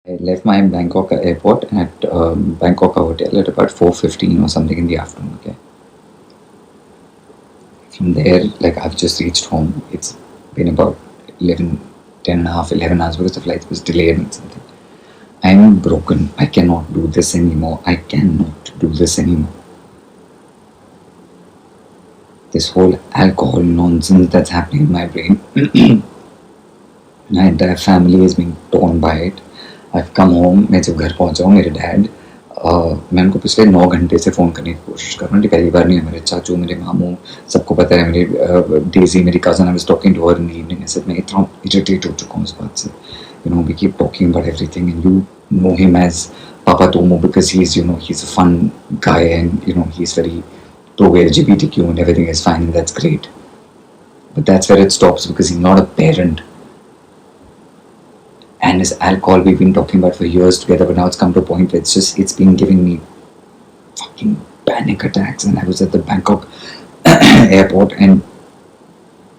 I left my Bangkok airport at Bangkok hotel at about 4:15 or something in the afternoon. Okay. From there, like I've just reached home. It's been about 11, 10 and a half, 11 hours because the flight was delayed and something. I'm broken. I cannot do this anymore. I cannot do this anymore. This whole alcohol nonsense that's happening in my brain. My entire family is being torn by it. I've come home. मैं जब घर पहुंचा हूँ मेरे dad मैं उनको पिछले 9 घंटे से फ़ोन करने की कोशिश कर रहा हूँ. पहली बार नहीं है. मेरे चाचू, मेरे मामू, सबको पता है. मेरी डेजी, मेरी cousin, I was talking to her in the evening. ऐसे मैं इतना इरिटेट हो चुका हूँ इस बात से. We keep talking about everything, and you know him as Papa Tomo because he's a fun guy, and he's very pro LGBTQ and everything is fine, and that's great. But that's where it stops because he's not a parent. And his alcohol we've been talking about for years together, but now it's come to a point where it's been giving me fucking panic attacks. And I was at the Bangkok airport, and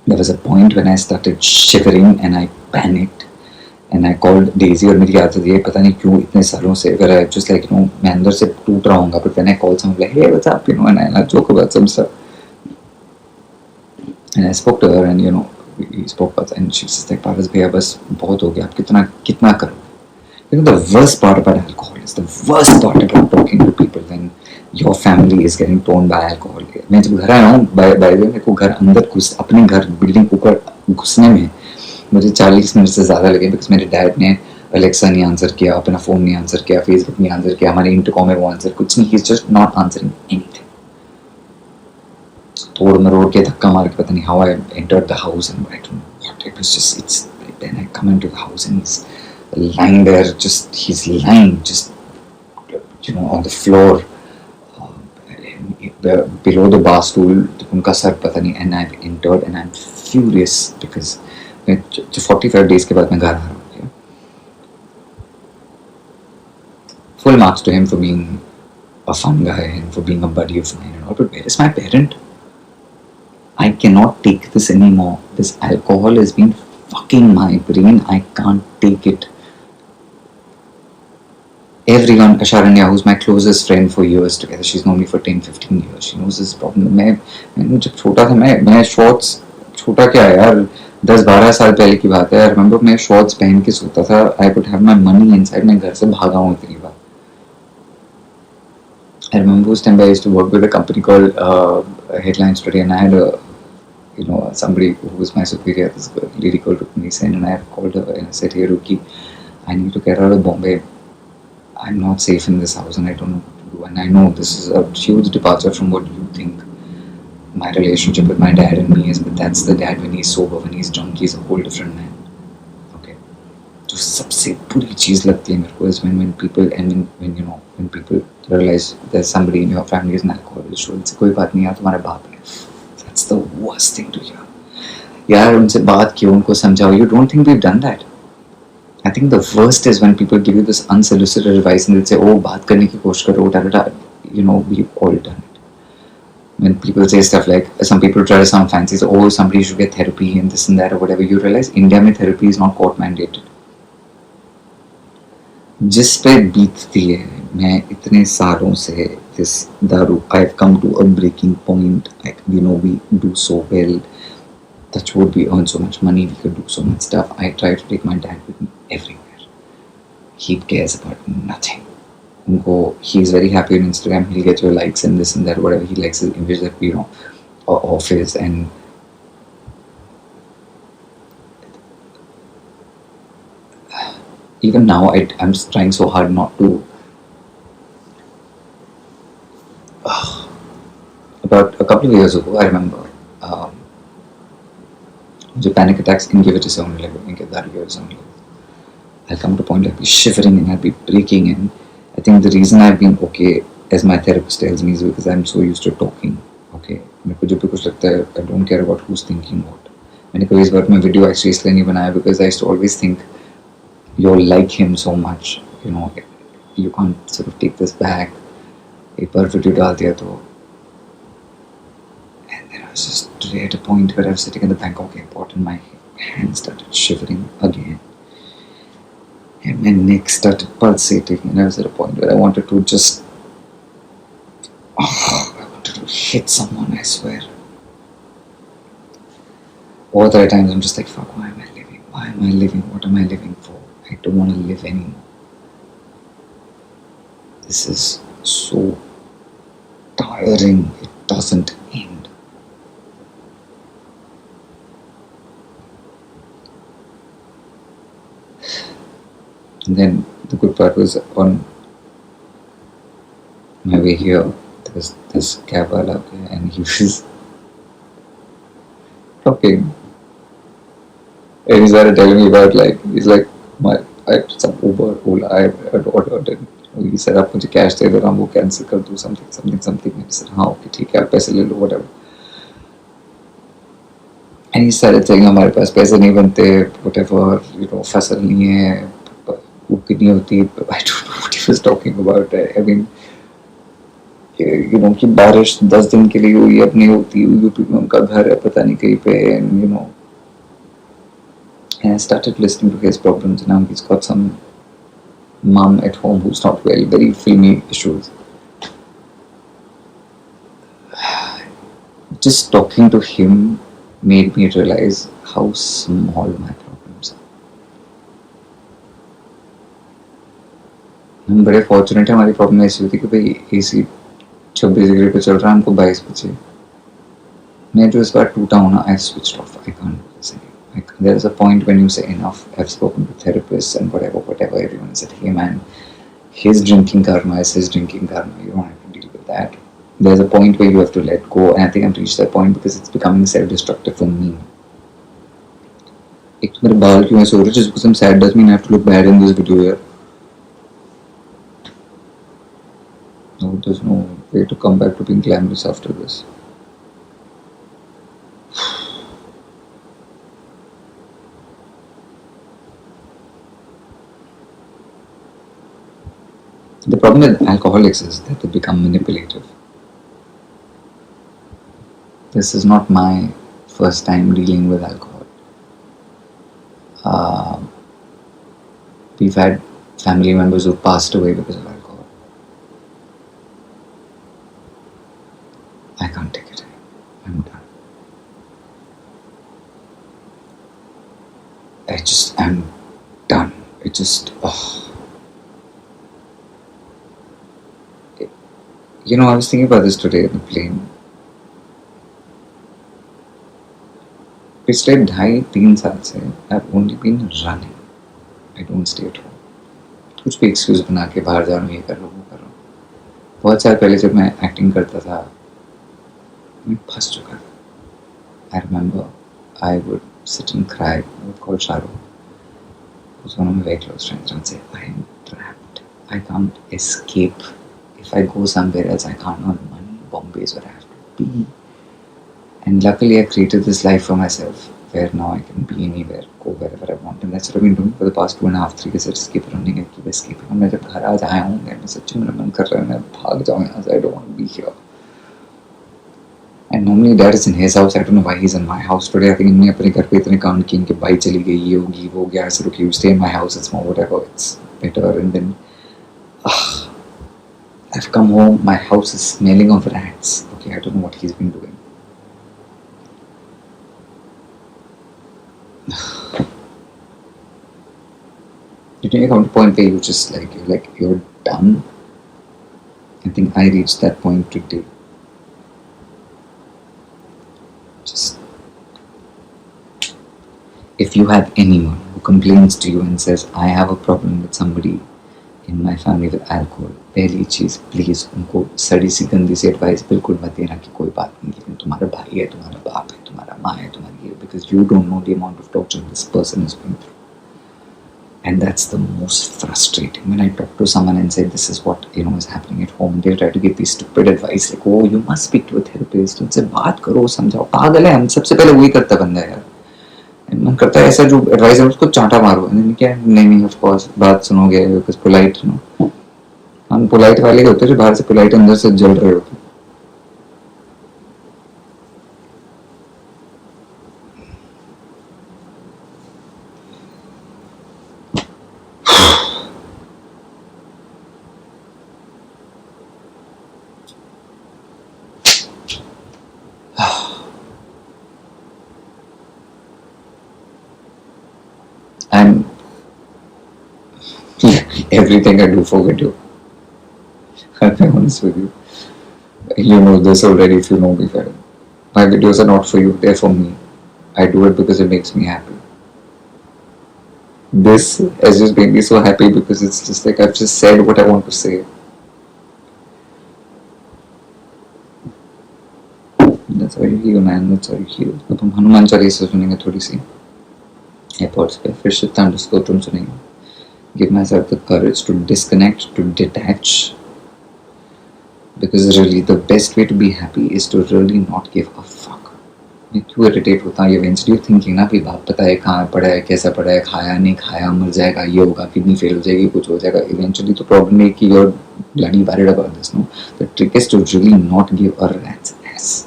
there was a point when I started shivering and I panicked, and I called Daisy. और मेरी आदत ये पता नहीं क्यों इतने सालों से अगर I just like मैं अंदर से टूट रहा हूँगा, but when I call someone like hey what's up, and I joke about some stuff, and I spoke to her, and we spoke about, and she was just like पारस भैया बस बहुत हो गया, आप कितना कितना करोगे. The worst part about alcohol is the worst part about talking to people when your family is getting torn by alcohol. मैं जब घर आया हूँ by the way मेरे को घर अंदर अपने घर बिल्डिंग ऊपर घुसने में मुझे 40 मिनट से ज़्यादा लगे because मेरे डैड ने अलेक्सा नहीं आंसर किया, अपना फ़ोन नहीं आंसर किया, फेसबुक नहीं आंसर किया, हमारे इंटरकॉम में वो आंसर कुछ नहीं. He is just not answering anything. तोड़ मरोड़ के धक्का मार के पता नहीं how I entered the house, and I don't know what it was. Just it's then I come into the house and he's lying there, he's lying just on the floor below the bar stool. उनका sir पता नहीं, and I've entered and I'm furious because 45 days के बाद मैं घर आ रहा हूँ. Full marks to him for being a fun guy and for being a buddy of mine and all, but where is my parent? I cannot take this anymore. This alcohol has been fucking my brain. I can't take it. Everyone, Asharanya, who's my closest friend for years together, she's known me for 10-15 years. She knows this problem. मैं जब छोटा था मैं shorts, छोटा क्या है यार, 10-12 साल पहले की बात है. I remember मैं शॉर्ट्स पहन के सोता था. I could have my money inside. मैं घर से भागा हूँ इतनी बार. I remember उस time I used to work with a company called Headlines Today, and I had somebody who was my superior, this lady called Rukmini Sen, and I called her and I said, hey Ruki, I need to get out of Bombay. I'm not safe in this house and I don't know what to do. And I know this is a huge departure from what you think my relationship with my dad and me is, but that's the dad when he's sober. When he's drunk, he's a whole different man. Okay. जो सबसे बुरी चीज़ लगती है मेरे को is when people and when people realize there's somebody in your family is an alcoholic. उनसे कोई बात नहीं यार, तुम्हारा बाप है. That's the worst thing to hear. यार उनसे बात कियो, उनको समझाओ. You don't think we've done that? I think the worst is when people give you this unsolicited advice and they say, oh, बात करने की कोशिश करो, we've all done it. When people say stuff like, some people try to sound fancy, so, oh, somebody should get therapy and this and that or whatever, you realize India में therapy is not court mandated. जिस पे बीतती है मैं इतने सालों से this दारू, I've come to a breaking point. We do so well. Touch wood, we earn so much money, we could do so much stuff. I try to take my dad with me everywhere. He cares about nothing. He's very happy on Instagram. He'll get your likes and this and that, whatever. He likes his image that of his, and even now I'm trying so hard not to. About a couple of years ago, I remember the panic attacks in give it its own level, and get that give its own level. I'll come to a point I'll be shivering and I'll be breaking, and I think the reason I've been okay, as my therapist tells me, is because I'm so used to talking. Okay, मेरे को जब भी कुछ लगता है, I don't care about who's thinking what. मैंने कभी इस बार में वीडियो एक्चुअली इसलिए नहीं बनाया because I used to always think you'll like him so much, you can't sort of take this back. एक बार वीडियो डाल दिया तो, and then I was just today at a point where I was sitting in the Bangkok airport and my hands started shivering again. and my neck started pulsating, and I was at a point where I wanted to just, I wanted to hit someone, I swear. All the times I'm just like, fuck, why am I living? Why am I living? What am I living for? I don't want to live anymore. This is so tiring. It doesn't end. And then the good part was, on my way here, there was this cab wala, and he was talking. And he started telling me about, like, he's like, I some Uber, Ola I had ordered, and he said, आप मुझे cash दे दो ना, वो cancel कर दो, something. And I said, हाँ okay ठीक है, आप पैसे ले लो, whatever. And he started saying, हमारे पास पैसे नहीं बनते, whatever, फसल नहीं है, भूख नहीं होती. I don't know what he was talking about. I mean, कि बारिश 10 दिन के लिए हुई, अब नहीं होती, यूपी में उनका घर है पता नहीं कहीं पे, and I started listening to his problems. Now he's got some mom at home who's not well, very filmy issues. Just talking to him made me realize how small my problems are. हम बड़े fortunate हैं, हमारी problem ऐसी होती है कि भाई AC 26 degree पे चल रहा है, हमको 22 पे चाहिए. मैं जो इस बार टूटा हूँ ना, I switched off. I can't do this anymore. Like, there's a point when you say enough. I've spoken to therapists and whatever. Everyone said, hey man, his drinking karma is his drinking karma. You don't have to deal with that. There's a point where you have to let go, and I think I've reached that point because it's becoming self-destructive for me. एक तो मेरे बाल क्यों ऐसे हो रहे, just because I'm sad doesn't mean I have to look bad in this video here. No, there's no way to come back to being glamorous after this. The problem with alcoholics is that they become manipulative. This is not my first time dealing with alcohol. We've had family members who passed away because of alcohol. I can't take it anymore. I'm done. I'm done. It just, I was thinking about this today in the plane. पिछले 2.5-3 साल से I've only been running. I don't stay at home. कुछ भी excuse बना के बाहर जा रहा हूँ, ये कर रहा हूँ, वो कर रहा हूँ. बहुत साल पहले जब मैं एक्टिंग करता था, मैं फंस चुका था. I remember I would sit and cry. I would call Sharu, who's one of my very close friends, and say, I am trapped. I can't escape. If I go somewhere else, I can't earn money. Bombay is where I have to be. And luckily, I created this life for myself, where now I can be anywhere, go wherever I want. And that's what I've been doing for the past 2.5-3 years. I just keep running and keep escaping. And मैं जब घर आज आया हूँ, मैं सच्ची मेरा मन कर रहा है मैं भाग जाऊँ यहाँ से. I don't want to be here. And normally Dad is in his house. I don't know why he's in my house today. I think इन्होंने अपने घर पे इतने कांड किए कि बाई चली गई, ये होगी, वो हो गया. I said, okay, you stay in my house. It's more whatever. It's better. And then I've come home. My house is smelling of rats. Okay, I don't know what he's been doing. You come to a point where you just you're done. I think I reached that point today. Just, if you have anyone who complains to you and says, I have a problem with somebody in my family with alcohol, पहली चीज please उनको सड़ी सी गंदी सी advice बिल्कुल मत देना कि कोई बात नहीं, लेकिन तुम्हारा भाई है, तुम्हारा बाप है, तुम्हारा माँ है, तुम्हारी ये, because you don't know the amount of torture this person is going through. And that's the most frustrating. When I talk to someone and say this is what is happening at home, they try to give these stupid advice like, oh, you must speak to a therapist. उनसे बात करो, समझाओ. पागल है, हम सबसे पहले वही करता बंदा है यार. मन करता है ऐसा जो एडवाइस है उसको चांटा मारो. क्या नहीं, ऑफ कोर्स बात सुनोगे बिकॉज पोलाइट हम पोलाइट वाले होते हैं जो बाहर से पोलाइट अंदर से जल रहे होते. Everything I do for video. I'll be honest with you. You know this already if you know me better. My videos are not for you, they're for me. I do it because it makes me happy. This has just made me so happy because it's just like I've just said what I want to say. That's how you heal, man. That's how you heal. अब हम हनुमान चालीसा सुनेंगे थोड़ी सी airports पे, फिर शितांड स्तोत्रम सुनेंगे. Give myself the courage to disconnect, to detach. Because really the best way to be happy is to really not give a fuck. मैं क्यों irritate होता हूँ इवेंचुअली थिंकिंग ना कि बाप पता है कहाँ पड़ा है, कैसा पड़ा है, खाया नहीं खाया, मर जाएगा, ये होगा, किडनी फेल हो जाएगी, कुछ हो जाएगा. इवेंचुअली तो प्रॉब्लम है कि you're bloody worried about this. No, the trick is to really not give a rat's ass.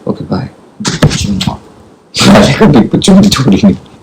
Okay, bye. Big puchung. Big puchung.